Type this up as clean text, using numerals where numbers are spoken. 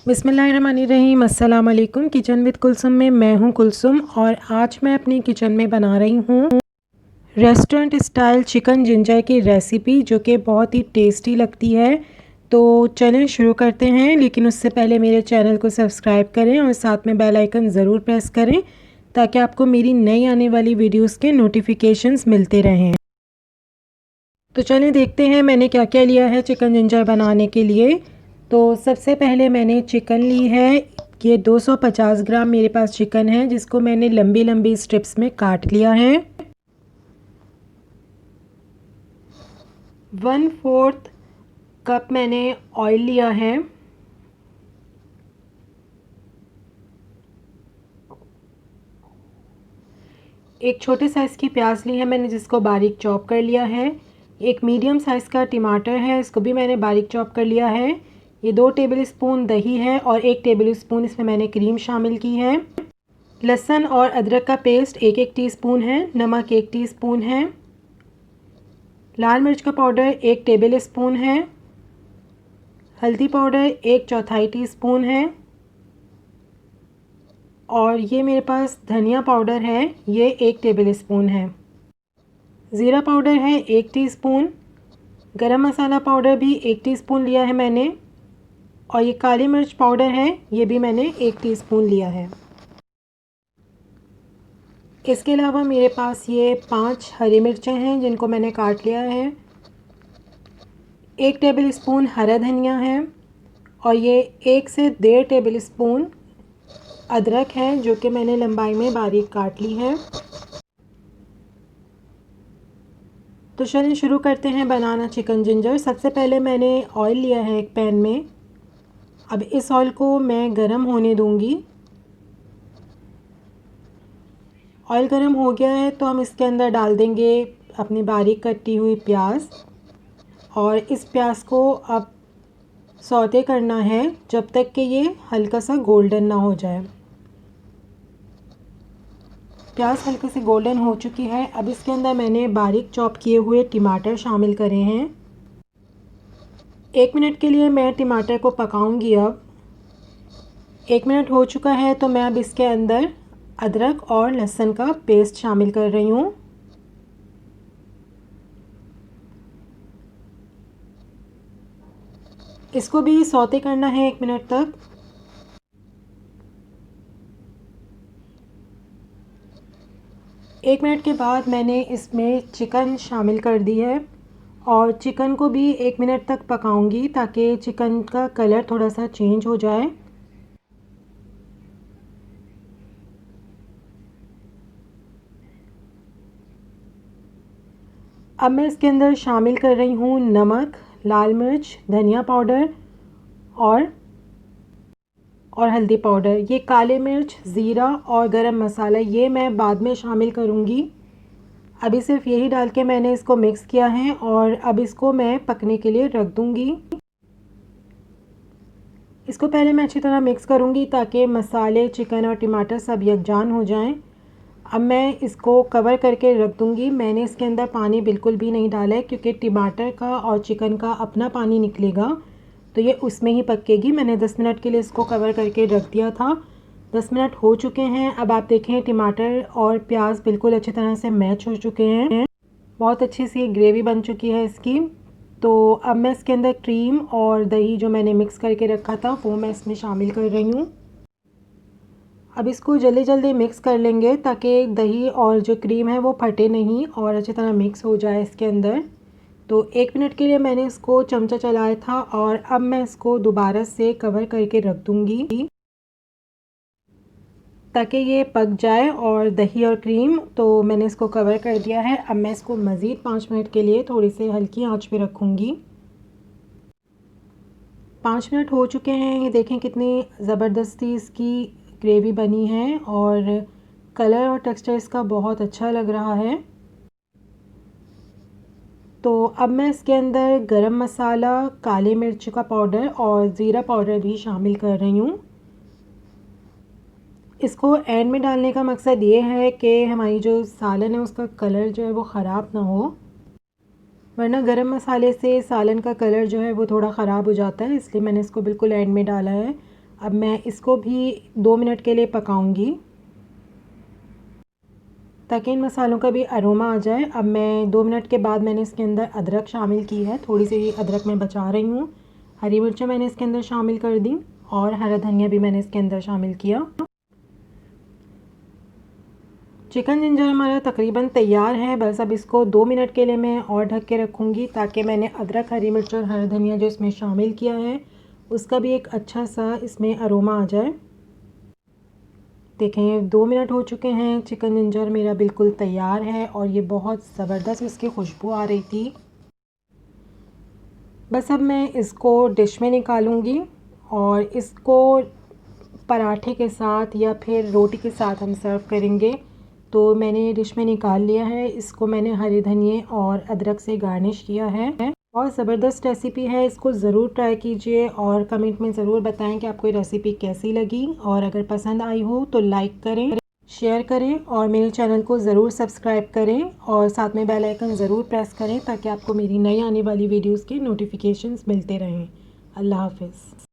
बिस्मिल्लाहिर्रहमानिर्रहीम। अस्सलाम वालेकुम। किचन विद कुलसुम में मैं हूं कुलसुम और आज मैं अपनी किचन में बना रही हूं रेस्टोरेंट स्टाइल चिकन जिंजर की रेसिपी, जो कि बहुत ही टेस्टी लगती है। तो चलें शुरू करते हैं, लेकिन उससे पहले मेरे चैनल को सब्सक्राइब करें और साथ में बेल आइकन ज़रूर प्रेस करें ताकि आपको मेरी नई आने वाली वीडियोस के नोटिफिकेशंस मिलते रहें। तो चलें देखते हैं मैंने क्या क्या लिया है चिकन जिंजर बनाने के लिए। तो सबसे पहले मैंने चिकन ली है। ये 250 ग्राम मेरे पास चिकन है, जिसको मैंने लंबी लंबी स्ट्रिप्स में काट लिया है। 1/4 कप मैंने ऑयल लिया है। एक छोटे साइज़ की प्याज ली है मैंने, जिसको बारीक चॉप कर लिया है। एक मीडियम साइज़ का टमाटर है, इसको भी मैंने बारीक चॉप कर लिया है। ये 2 टेबलस्पून दही है और 1 टेबलस्पून इसमें मैंने क्रीम शामिल की है। लहसुन और अदरक का पेस्ट 1-1 टीस्पून है। नमक 1 टीस्पून है। लाल मिर्च का पाउडर 1 टेबलस्पून है। हल्दी पाउडर 1/4 टीस्पून है। और ये मेरे पास धनिया पाउडर है, ये 1 टेबलस्पून है। ज़ीरा पाउडर है 1 टीस्पून। गरम मसाला पाउडर भी 1 टीस्पून लिया है मैंने। और ये काली मिर्च पाउडर है, ये भी मैंने 1 टीस्पून लिया है। इसके अलावा मेरे पास ये 5 हरी मिर्चें हैं, जिनको मैंने काट लिया है। 1 टेबलस्पून हरा धनिया है और ये 1 से 1.5 टेबलस्पून अदरक है, जो कि मैंने लंबाई में बारीक काट ली है। तो चलिए शुरू करते हैं बनाना चिकन जिंजर। सबसे पहले मैंने ऑयल लिया है एक पैन में। अब इस ऑयल को मैं गरम होने दूंगी। ऑयल गरम हो गया है तो हम इसके अंदर डाल देंगे अपनी बारीक कटी हुई प्याज। और इस प्याज को अब सौते करना है जब तक कि ये हल्का सा गोल्डन ना हो जाए। प्याज हल्के से गोल्डन हो चुकी है। अब इसके अंदर मैंने बारीक चॉप किए हुए टमाटर शामिल करे हैं। 1 मिनट के लिए मैं टमाटर को पकाऊंगी। अब 1 मिनट हो चुका है तो मैं अब इसके अंदर अदरक और लहसुन का पेस्ट शामिल कर रही हूँ। इसको भी सौते करना है 1 मिनट तक। एक मिनट के बाद मैंने इसमें चिकन शामिल कर दी है और चिकन को भी 1 मिनट तक पकाऊंगी ताकि चिकन का कलर थोड़ा सा चेंज हो जाए। अब मैं इसके अंदर शामिल कर रही हूँ नमक, लाल मिर्च, धनिया पाउडर और हल्दी पाउडर। ये काले मिर्च, ज़ीरा और गरम मसाला ये मैं बाद में शामिल करूँगी। अभी सिर्फ यही डाल के मैंने इसको मिक्स किया है और अब इसको मैं पकने के लिए रख दूँगी। इसको पहले मैं अच्छी तरह मिक्स करूँगी ताकि मसाले, चिकन और टमाटर सब यकजान हो जाएं। अब मैं इसको कवर करके रख दूँगी। मैंने इसके अंदर पानी बिल्कुल भी नहीं डाला है, क्योंकि टमाटर का और चिकन का अपना पानी निकलेगा तो ये उसमें ही पकेगी। मैंने 10 मिनट के लिए इसको कवर करके रख दिया था। 10 मिनट हो चुके हैं। अब आप देखें टमाटर और प्याज बिल्कुल अच्छी तरह से मैच हो चुके हैं। बहुत अच्छी सी ग्रेवी बन चुकी है इसकी। तो अब मैं इसके अंदर क्रीम और दही जो मैंने मिक्स करके रखा था वो मैं इसमें शामिल कर रही हूँ। अब इसको जल्दी जल्दी मिक्स कर लेंगे ताकि दही और जो क्रीम है वो फटे नहीं और अच्छी तरह मिक्स हो जाए इसके अंदर। तो 1 मिनट के लिए मैंने इसको चमचा चलाया था और अब मैं इसको दोबारा से कवर करके रख दूँगी ताकि ये पक जाए और दही और क्रीम। तो मैंने इसको कवर कर दिया है। अब मैं इसको मज़ीद 5 मिनट के लिए थोड़ी सी हल्की आंच पे रखूँगी। 5 मिनट हो चुके हैं। ये देखें कितनी ज़बरदस्ती इसकी ग्रेवी बनी है और कलर और टेक्सचर इसका बहुत अच्छा लग रहा है। तो अब मैं इसके अंदर गरम मसाला, काले मिर्च का पाउडर और ज़ीरा पाउडर भी शामिल कर रही हूँ। इसको एंड में डालने का मकसद ये है कि हमारी जो सालन है उसका कलर जो है वो ख़राब ना हो, वरना गरम मसाले से सालन का कलर जो है वो थोड़ा ख़राब हो जाता है, इसलिए मैंने इसको बिल्कुल एंड में डाला है। अब मैं इसको भी 2 मिनट के लिए पकाऊंगी ताकि इन मसालों का भी अरोमा आ जाए। अब मैं 2 मिनट के बाद मैंने इसके अंदर अदरक शामिल की है, थोड़ी सी अदरक मैं बचा रही हूँ। हरी मिर्चें मैंने इसके अंदर शामिल कर दी और हरा धनिया भी मैंने इसके अंदर शामिल किया। चिकन जिंजर हमारा तकरीबन तैयार है। बस अब इसको 2 मिनट के लिए मैं और ढक के रखूँगी ताकि मैंने अदरक, हरी मिर्च और हरा धनिया जो इसमें शामिल किया है उसका भी एक अच्छा सा इसमें अरोमा आ जाए। देखें 2 मिनट हो चुके हैं, चिकन जिंजर मेरा बिल्कुल तैयार है और ये बहुत ज़बरदस्त इसकी खुशबू आ रही थी। बस अब मैं इसको डिश में निकालूंगी और इसको पराठे के साथ या फिर रोटी के साथ हम सर्व करेंगे। तो मैंने डिश में निकाल लिया है, इसको मैंने हरे धनिए और अदरक से गार्निश किया है। बहुत ज़बरदस्त रेसिपी है, इसको ज़रूर ट्राई कीजिए और कमेंट में ज़रूर बताएं कि आपको ये रेसिपी कैसी लगी। और अगर पसंद आई हो तो लाइक करें, शेयर करें और मेरे चैनल को ज़रूर सब्सक्राइब करें और साथ में बेल आइकन ज़रूर प्रेस करें ताकि आपको मेरी नई आने वाली वीडियोस के नोटिफिकेशंस मिलते रहें। अल्लाह हाफ़िज़।